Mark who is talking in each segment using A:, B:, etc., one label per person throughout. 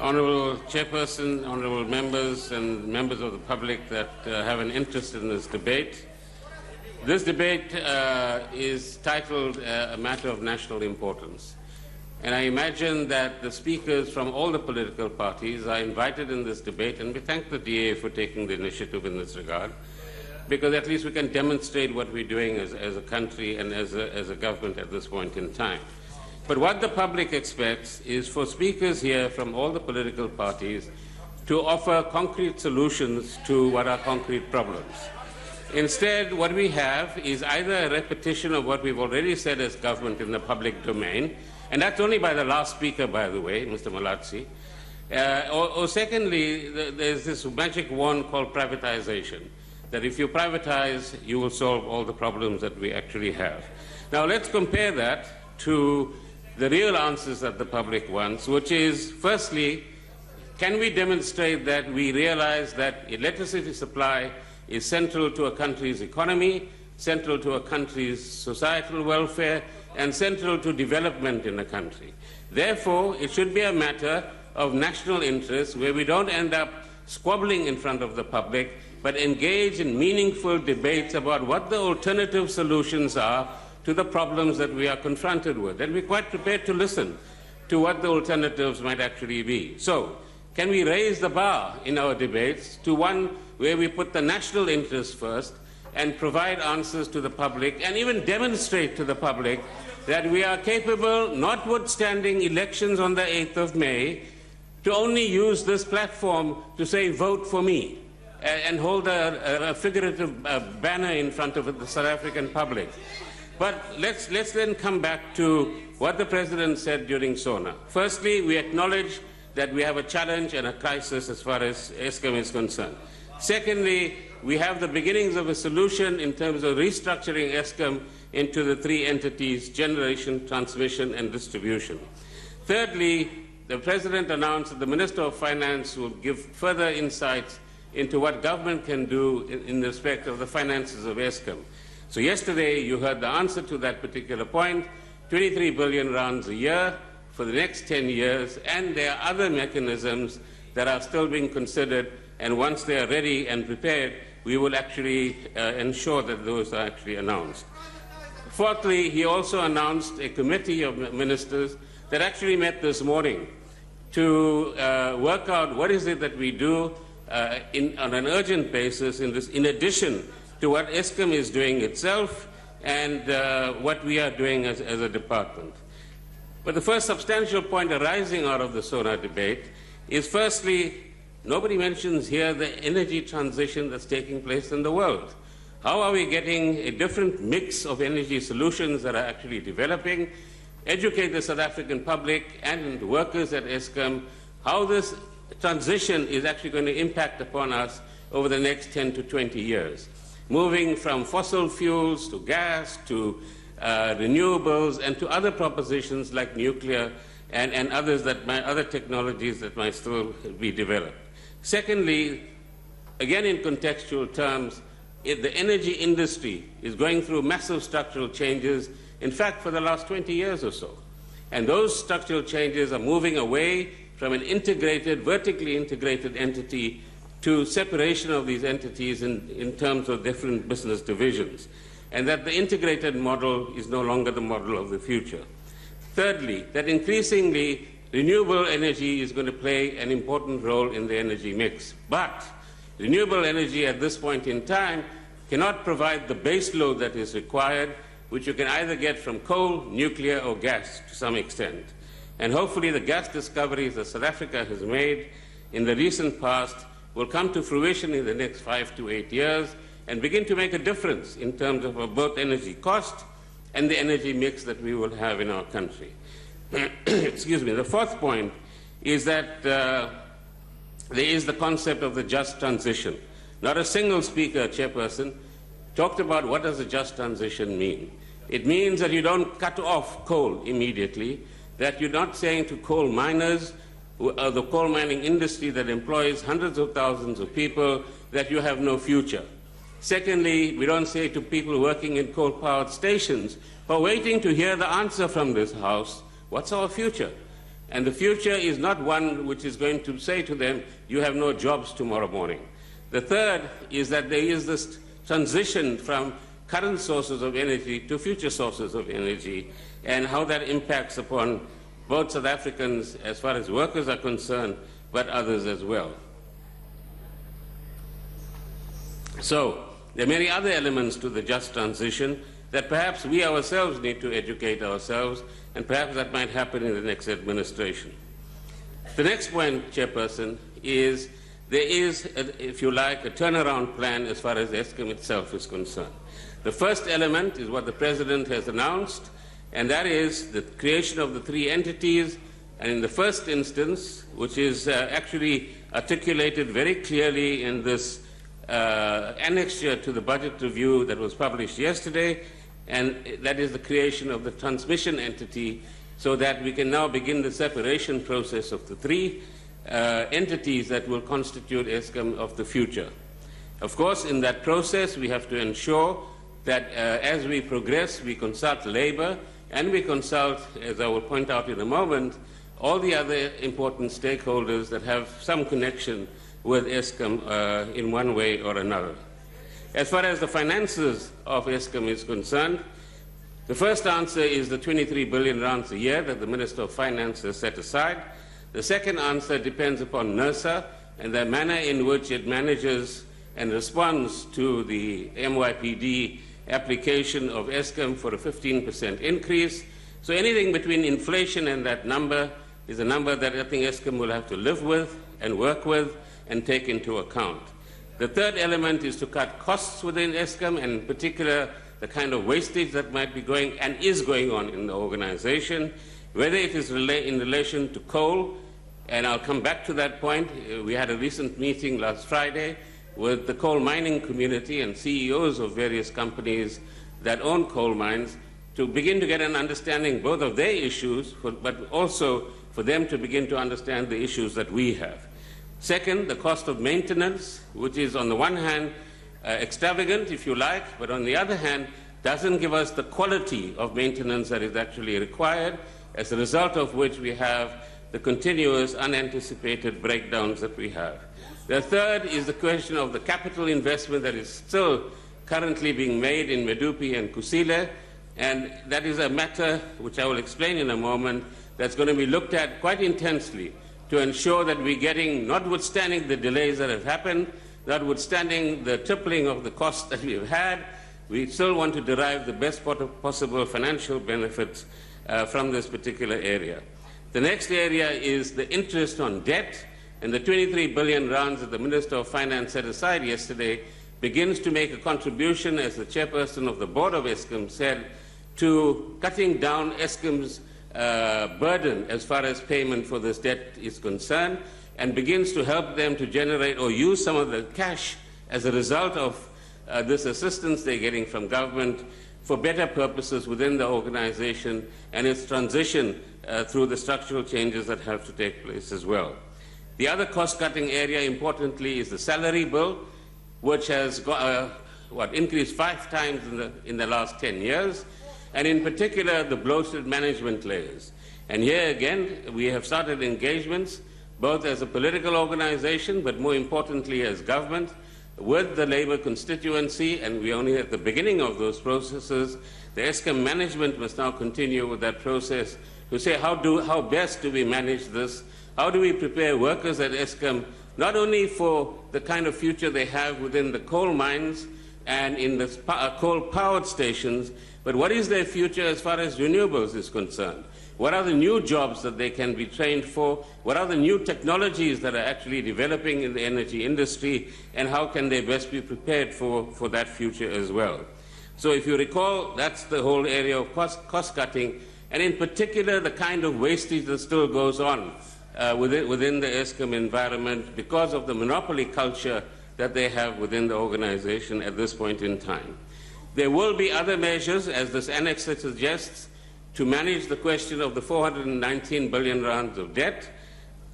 A: Honourable Chairperson, honourable members and members of the public that have an interest in this debate. This debate is titled A Matter of National Importance. And I imagine that the speakers from all the political parties are invited in this debate, and we thank the DA for taking the initiative in this regard, because at least we can demonstrate what we're doing as a country and as a government at this point in time. But what the public expects is for speakers here from all the political parties to offer concrete solutions to what are concrete problems. Instead, what we have is either a repetition of what we've already said as government in the public domain, and that's only by the last speaker, by the way, Mr. Malatsi, or secondly, there's this magic wand called privatization, that if you privatize, you will solve all the problems that we actually have. Now, let's compare that to the real answers that the public wants, which is, firstly, can we demonstrate that we realize that electricity supply is central to a country's economy, central to a country's societal welfare, and central to development in a country. Therefore, it should be a matter of national interest where we don't end up squabbling in front of the public, but engage in meaningful debates about what the alternative solutions are to the problems that we are confronted with. And we're quite prepared to listen to what the alternatives might actually be. So, can we raise the bar in our debates to one where we put the national interest first and provide answers to the public and even demonstrate to the public that we are capable, notwithstanding elections on the 8th of May, to only use this platform to say, vote for me, and hold a figurative banner in front of the South African public. But let's then come back to what the President said during SONA. Firstly, we acknowledge that we have a challenge and a crisis as far as Eskom is concerned. Secondly, we have the beginnings of a solution in terms of restructuring Eskom into the three entities: generation, transmission, and distribution. Thirdly, the President announced that the Minister of Finance will give further insights into what government can do in respect of the finances of Eskom. So yesterday you heard the answer to that particular point, 23 billion rands a year for the next 10 years, and there are other mechanisms that are still being considered, and once they are ready and prepared, we will actually ensure that those are actually announced. Fourthly, he also announced a committee of ministers that actually met this morning to work out what is it that we do on an urgent basis in addition to what Eskom is doing itself and what we are doing as a department. But the first substantial point arising out of the SONA debate is, firstly, nobody mentions here the energy transition that's taking place in the world. How are we getting a different mix of energy solutions that are actually developing? Educate the South African public and workers at Eskom how this transition is actually going to impact upon us over the next 10 to 20 years. Moving from fossil fuels to gas to renewables and to other propositions like nuclear and other technologies that might still be developed. Secondly, again in contextual terms, the energy industry is going through massive structural changes, in fact, for the last 20 years or so. And those structural changes are moving away from an integrated, vertically integrated entity to separation of these entities in terms of different business divisions, and that the integrated model is no longer the model of the future. Thirdly, that increasingly renewable energy is going to play an important role in the energy mix. But renewable energy at this point in time cannot provide the base load that is required, which you can either get from coal, nuclear, or gas to some extent. And hopefully the gas discoveries that South Africa has made in the recent past will come to fruition in the next 5 to 8 years and begin to make a difference in terms of both energy cost and the energy mix that we will have in our country. Excuse me. The fourth point is that there is the concept of the just transition. Not a single speaker, Chairperson, talked about what does a just transition mean. It means that you don't cut off coal immediately, that you're not saying to coal miners, the coal mining industry that employs hundreds of thousands of people, that you have no future. Secondly, we don't say to people working in coal-powered stations, but waiting to hear the answer from this House, what's our future? And the future is not one which is going to say to them, you have no jobs tomorrow morning. The third is that there is this transition from current sources of energy to future sources of energy, and how that impacts upon both South Africans as far as workers are concerned, but others as well. So, there are many other elements to the just transition that perhaps we ourselves need to educate ourselves, and perhaps that might happen in the next administration. The next point, Chairperson, is there is, if you like, a turnaround plan as far as Eskom itself is concerned. The first element is what the President has announced, and that is the creation of the three entities, and in the first instance, which is actually articulated very clearly in this annexure to the budget review that was published yesterday, and that is the creation of the transmission entity, so that we can now begin the separation process of the three entities that will constitute Eskom of the future. Of course, in that process, we have to ensure that as we progress, we consult labor, and we consult, as I will point out in a moment, all the other important stakeholders that have some connection with Eskom in one way or another. As far as the finances of Eskom is concerned, the first answer is the 23 billion rands a year that the Minister of Finance has set aside. The second answer depends upon NERSA and the manner in which it manages and responds to the MYPD application of Eskom for a 15% increase. So anything between inflation and that number is a number that I think Eskom will have to live with and work with and take into account. The third element is to cut costs within Eskom, and in particular the kind of wastage that might be going and is going on in the organization, whether it is in relation to coal, and I'll come back to that point. We had a recent meeting last Friday with the coal mining community and CEOs of various companies that own coal mines to begin to get an understanding both of their issues, but also for them to begin to understand the issues that we have. Second, the cost of maintenance, which is on the one hand extravagant, if you like, but on the other hand doesn't give us the quality of maintenance that is actually required, as a result of which we have the continuous unanticipated breakdowns that we have. The third is the question of the capital investment that is still currently being made in Medupi and Kusile, and that is a matter which I will explain in a moment that's going to be looked at quite intensely to ensure that we're getting, notwithstanding the delays that have happened, notwithstanding the tripling of the costs that we've had, we still want to derive the best possible financial benefits from this particular area. The next area is the interest on debt, and the 23 billion rands that the Minister of Finance set aside yesterday begins to make a contribution, as the chairperson of the board of Eskom said, to cutting down Eskom's burden as far as payment for this debt is concerned, and begins to help them to generate or use some of the cash as a result of this assistance they're getting from government for better purposes within the organization and its transition through the structural changes that have to take place as well. The other cost-cutting area, importantly, is the salary bill, which has increased 5 times in the last 10 years, and in particular the bloated management layers. And here again, we have started engagements, both as a political organization, but more importantly as government, with the labor constituency, and we're only at the beginning of those processes. The Eskom management must now continue with that process to say how best do we manage this, how do we prepare workers at Eskom, not only for the kind of future they have within the coal mines and in the coal-powered stations, but what is their future as far as renewables is concerned? What are the new jobs that they can be trained for? What are the new technologies that are actually developing in the energy industry? And how can they best be prepared for that future as well? So if you recall, that's the whole area of cost-cutting, and in particular the kind of wastage that still goes on within the Eskom environment because of the monopoly culture that they have within the organization at this point in time. There will be other measures, as this annex suggests, to manage the question of the 419 billion rands of debt.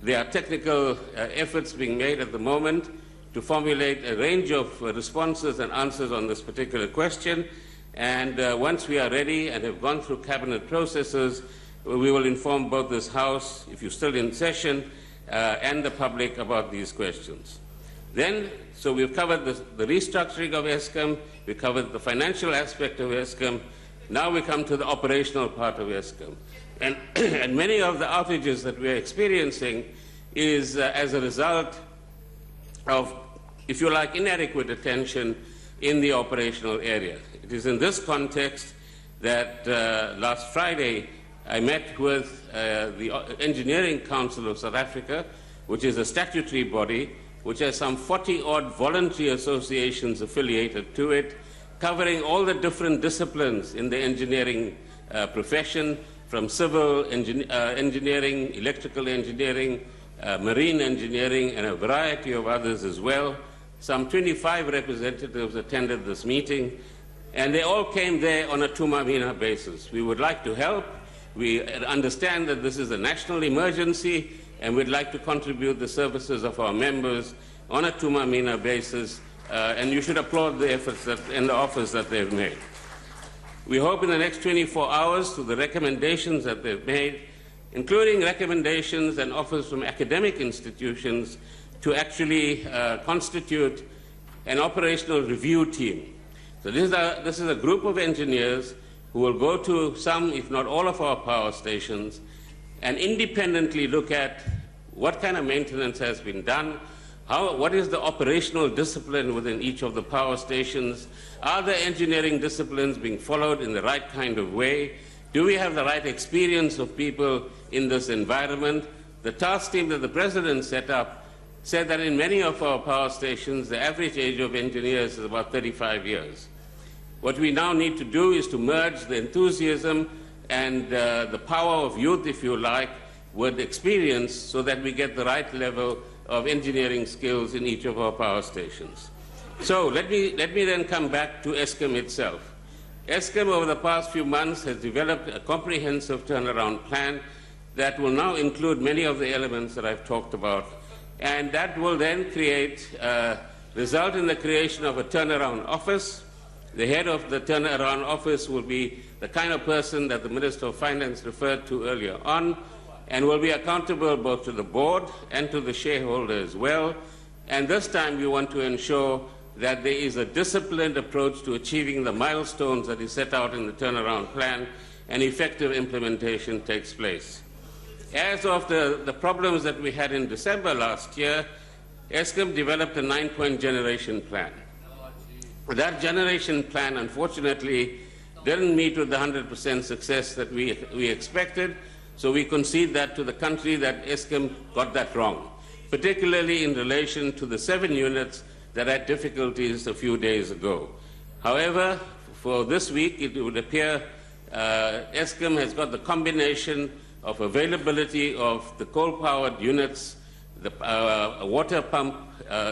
A: There are technical efforts being made at the moment to formulate a range of responses and answers on this particular question. And once we are ready and have gone through cabinet processes, we will inform both this House, if you're still in session, and the public about these questions. Then, so we've covered the restructuring of Eskom, we covered the financial aspect of Eskom, now we come to the operational part of Eskom. And, and many of the outages that we're experiencing is as a result of, if you like, inadequate attention in the operational area. It is in this context that last Friday I met with the Engineering Council of South Africa, which is a statutory body which has some 40-odd voluntary associations affiliated to it, covering all the different disciplines in the engineering profession, from civil engineering, electrical engineering, marine engineering, and a variety of others as well. Some 25 representatives attended this meeting, and they all came there on a Tumamina basis. We would like to help. We understand that this is a national emergency, and we'd like to contribute the services of our members on a Tumamina basis, and you should applaud the efforts and the offers that they've made. We hope in the next 24 hours, through the recommendations that they've made, including recommendations and offers from academic institutions, to actually constitute an operational review team. So this is a group of engineers who will go to some, if not all, of our power stations and independently look at what kind of maintenance has been done, what is the operational discipline within each of the power stations, are the engineering disciplines being followed in the right kind of way, do we have the right experience of people in this environment. The task team that the President set up said that in many of our power stations, the average age of engineers is about 35 years. What we now need to do is to merge the enthusiasm and the power of youth, if you like, with experience so that we get the right level of engineering skills in each of our power stations. So let me then come back to Eskom itself. Eskom over the past few months has developed a comprehensive turnaround plan that will now include many of the elements that I've talked about, and that will then result in the creation of a turnaround office. The head of the turnaround office will be the kind of person that the Minister of Finance referred to earlier on, and will be accountable both to the board and to the shareholder as well. And this time we want to ensure that there is a disciplined approach to achieving the milestones that is set out in the turnaround plan, and effective implementation takes place. As of the problems that we had in December last year, Eskom developed a 9-point generation plan. That generation plan, unfortunately, didn't meet with the 100% success that we expected, so we concede that to the country that Eskom got that wrong, particularly in relation to the 7 units that had difficulties a few days ago. However, for this week, it would appear Eskom has got the combination of availability of the coal-powered units, the water pump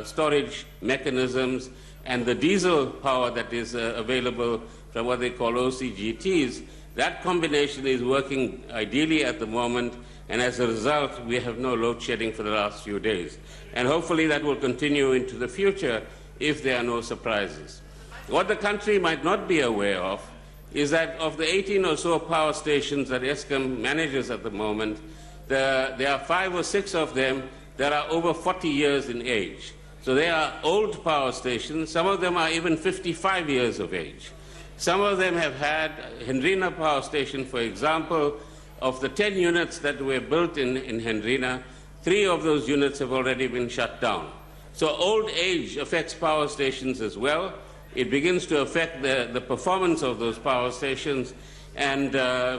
A: storage mechanisms, and the diesel power that is available from what they call OCGTs. That combination is working ideally at the moment, and as a result, we have no load shedding for the last few days. And hopefully that will continue into the future if there are no surprises. What the country might not be aware of is that of the 18 or so power stations that Eskom manages at the moment, there are 5 or 6 of them that are over 40 years in age. So they are old power stations. Some of them are even 55 years of age. Some of them have had Hendrina Power Station, for example. Of the 10 units that were built in Hendrina, 3 of those units have already been shut down. So old age affects power stations as well. It begins to affect the performance of those power stations, and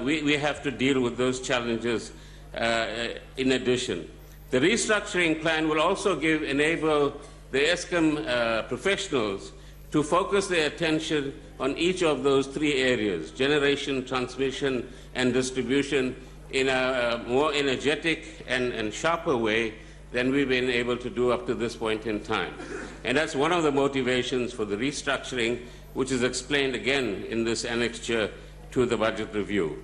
A: we have to deal with those challenges in addition. The restructuring plan will also enable the Eskom professionals to focus their attention on each of those 3 areas, generation, transmission, and distribution, in a more energetic and sharper way than we've been able to do up to this point in time. And that's one of the motivations for the restructuring, which is explained again in this annexure to the budget review.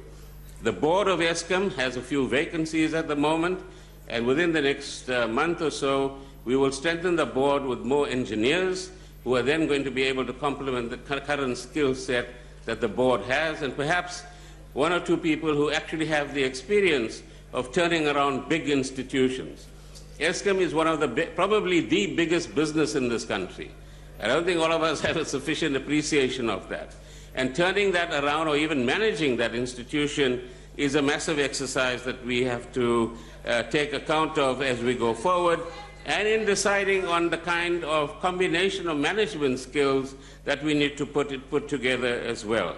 A: The board of Eskom has a few vacancies at the moment, and within the next month or so, we will strengthen the board with more engineers who are then going to be able to complement the current skill set that the board has, and perhaps one or two people who actually have the experience of turning around big institutions. Eskom is one of the probably the biggest business in this country. I don't think all of us have a sufficient appreciation of that. And turning that around or even managing that institution is a massive exercise that we have to take account of as we go forward, and in deciding on the kind of combination of management skills that we need to put together as well.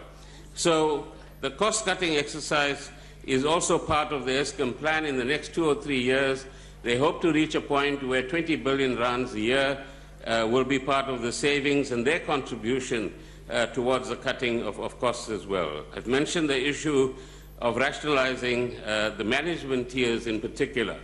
A: So the cost-cutting exercise is also part of the Eskom plan. In the next 2 or 3 years, they hope to reach a point where 20 billion rands a year will be part of the savings and their contribution towards the cutting of costs as well. I've mentioned the issue of rationalizing the management tiers in particular.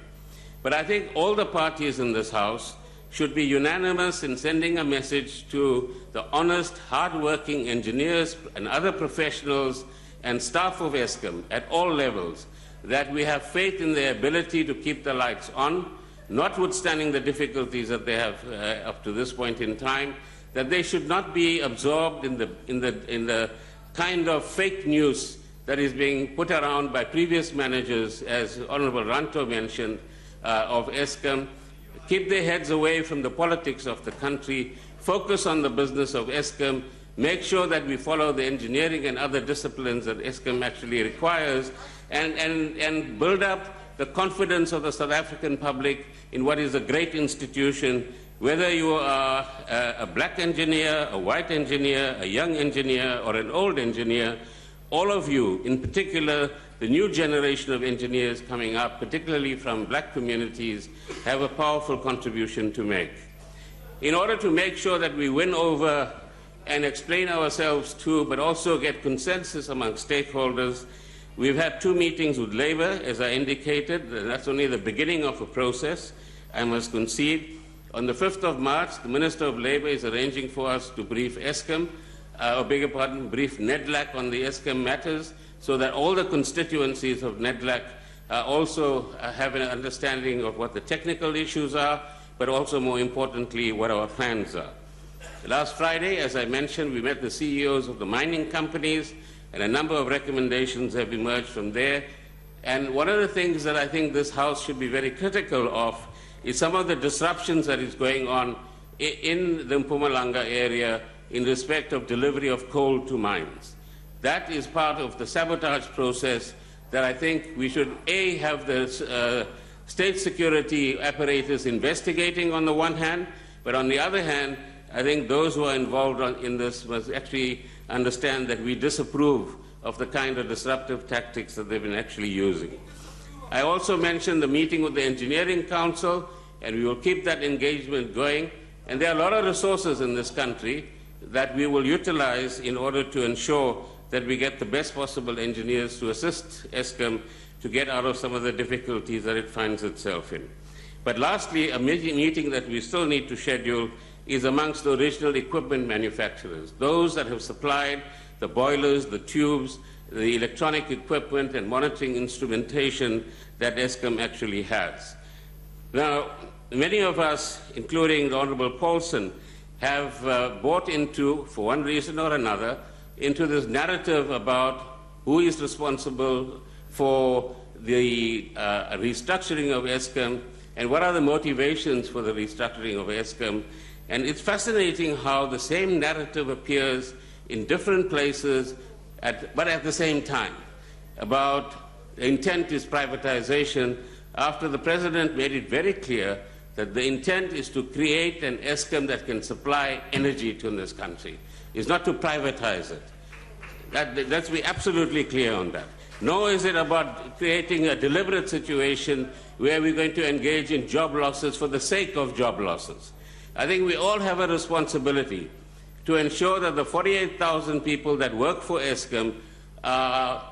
A: But I think all the parties in this House should be unanimous in sending a message to the honest, hard-working engineers and other professionals and staff of Eskom at all levels that we have faith in their ability to keep the lights on, notwithstanding the difficulties that they have up to this point in time, that they should not be absorbed in the kind of fake news that is being put around by previous managers, as Honorable Ranto mentioned, of Eskom. Keep their heads away from the politics of the country, focus on the business of Eskom, make sure that we follow the engineering and other disciplines that Eskom actually requires, and build up the confidence of the South African public in what is a great institution, whether you are a black engineer, a white engineer, a young engineer, or an old engineer. All of you, in particular, the new generation of engineers coming up, particularly from black communities, have a powerful contribution to make. In order to make sure that we win over and explain ourselves to, but also get consensus among stakeholders, we've had 2 meetings with Labour, as I indicated, and that's only the beginning of a process, I must concede. On the 5th of March, the Minister of Labour is arranging for us to brief Eskom, brief NEDLAC on the Eskom matters, so that all the constituencies of NEDLAC also have an understanding of what the technical issues are, but also, more importantly, what our plans are. Last Friday, as I mentioned, we met the CEOs of the mining companies, and a number of recommendations have emerged from there. And one of the things that I think this House should be very critical of is some of the disruptions that is going on in the Mpumalanga area in respect of delivery of coal to mines. That is part of the sabotage process that I think we should, A, have the state security apparatus investigating on the one hand, but on the other hand, I think those who are involved in this must actually understand that we disapprove of the kind of disruptive tactics that they've been actually using. I also mentioned the meeting with the Engineering Council, and we will keep that engagement going. And there are a lot of resources in this country that we will utilize in order to ensure that we get the best possible engineers to assist Eskom to get out of some of the difficulties that it finds itself in. But lastly, a meeting that we still need to schedule is amongst the original equipment manufacturers, those that have supplied the boilers, the tubes, the electronic equipment and monitoring instrumentation that Eskom actually has. Now, many of us, including the Honorable Paulson, have bought into, for one reason or another, into this narrative about who is responsible for the restructuring of Eskom and what are the motivations for the restructuring of Eskom. And it's fascinating how the same narrative appears in different places, but at the same time, about the intent is privatization, after the President made it very clear that the intent is to create an Eskom that can supply energy to this country. It's not to privatize it. Let's be absolutely clear on that. Nor is it about creating a deliberate situation where we're going to engage in job losses for the sake of job losses. I think we all have a responsibility to ensure that the 48,000 people that work for Eskom are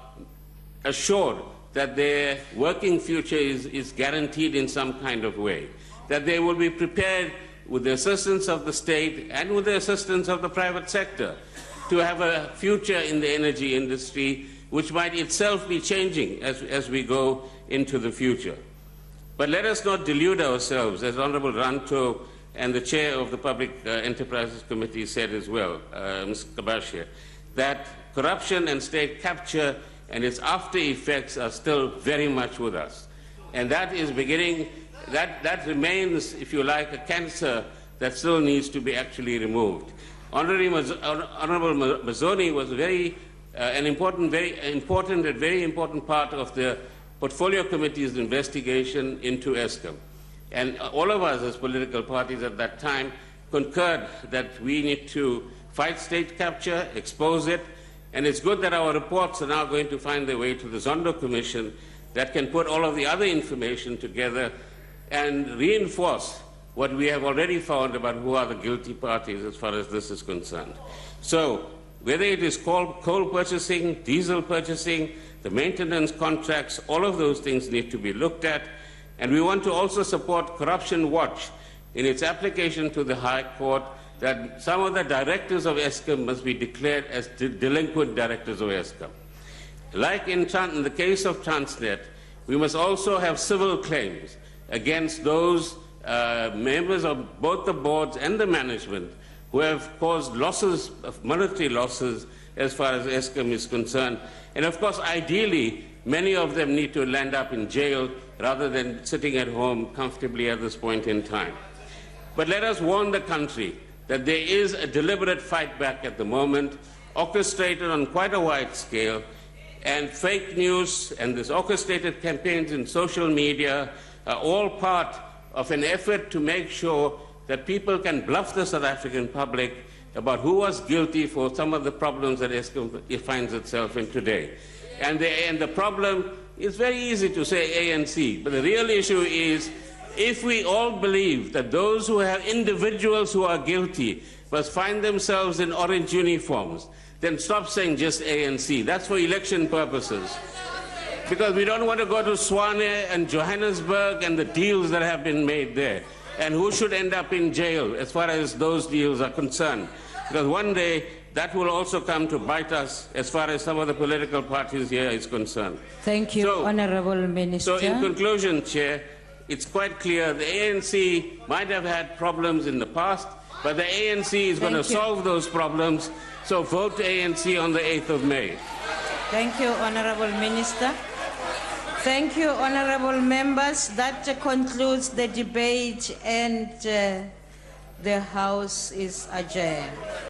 A: assured that their working future is guaranteed in some kind of way, that they will be prepared with the assistance of the state and with the assistance of the private sector to have a future in the energy industry, which might itself be changing as we go into the future. But let us not delude ourselves, as Honorable Ranto and the chair of the Public Enterprises Committee said as well, Ms. Kabashia, that corruption and state capture and its after effects are still very much with us. And that is beginning, that remains, if you like, a cancer that still needs to be actually removed. Honorable Mazzoni was an important, very important part of the Portfolio Committee's investigation into Eskom. And all of us as political parties at that time concurred that we need to fight state capture, expose it, and it's good that our reports are now going to find their way to the Zondo Commission that can put all of the other information together and reinforce what we have already found about who are the guilty parties as far as this is concerned. So, whether it is coal purchasing, diesel purchasing, the maintenance contracts, all of those things need to be looked at. And we want to also support Corruption Watch in its application to the High Court that some of the directors of Eskom must be declared as delinquent directors of Eskom. Like in the case of Transnet, we must also have civil claims against those members of both the boards and the management who have caused losses, monetary losses, as far as Eskom is concerned. And of course, ideally, many of them need to land up in jail rather than sitting at home comfortably at this point in time. But let us warn the country that there is a deliberate fight back at the moment, orchestrated on quite a wide scale, and fake news and these orchestrated campaigns in social media are all part of an effort to make sure that people can bluff the South African public about who was guilty for some of the problems that Eskom finds itself in today. And the problem is very easy to say ANC, but the real issue is if we all believe that those who have individuals who are guilty must find themselves in orange uniforms, then stop saying just ANC. That's for election purposes. Because we don't want to go to Swane and Johannesburg and the deals that have been made there. And who should end up in jail as far as those deals are concerned. Because one day that will also come to bite us as far as some of the political parties here is concerned.
B: Thank you, Honorable Minister.
A: So in conclusion, Chair, it's quite clear the ANC might have had problems in the past, but the ANC is going to solve those problems. So vote ANC on the 8th of May.
B: Thank you, Honorable Minister. Thank you, honorable members. That concludes the debate and the House is adjourned.